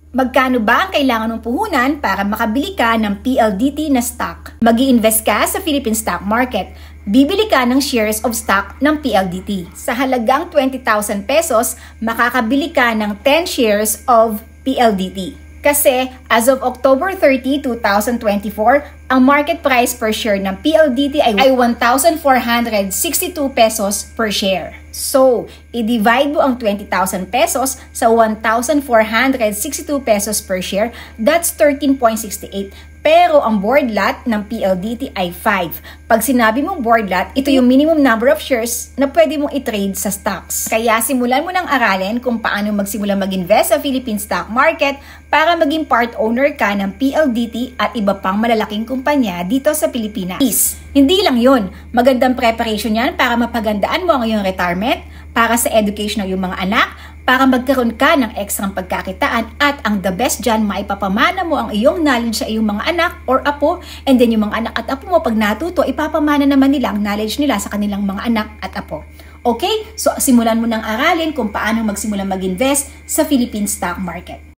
Magkano ba ang kailangan mong puhunan para makabili ka ng PLDT na stock? Mag-i-invest ka sa Philippine stock market. Bibili ka ng shares of stock ng PLDT. Sa halagang 20,000 pesos, makakabili ka ng 10 shares of PLDT. Kasi as of October 30, 2024, ang market price per share ng PLDT ay 1,462 pesos per share. So, i-divide mo ang 20,000 pesos sa 1,462 pesos per share, that's 13.68. Pero ang board lot ng PLDT ay 5. Pag sinabi mong board lot, ito yung minimum number of shares na pwede mong i-trade sa stocks. Kaya simulan mo ng aralin kung paano magsimula mag-invest sa Philippine stock market para maging part owner ka ng PLDT at iba pang malalaking kumpanya dito sa Pilipinas. Hindi lang yun, magandang preparation yan para mapagandaan mo ang iyong retirement, para sa education ng iyong mga anak, para magkaroon ka ng ekstrang pagkakitaan at ang the best dyan, maipapamana mo ang iyong knowledge sa iyong mga anak or apo, and then yung mga anak at apo mo pag natuto, ipapamana naman nila ang knowledge nila sa kanilang mga anak at apo. Okay? So simulan mo ng aralin kung paano magsimula mag-invest sa Philippine stock market.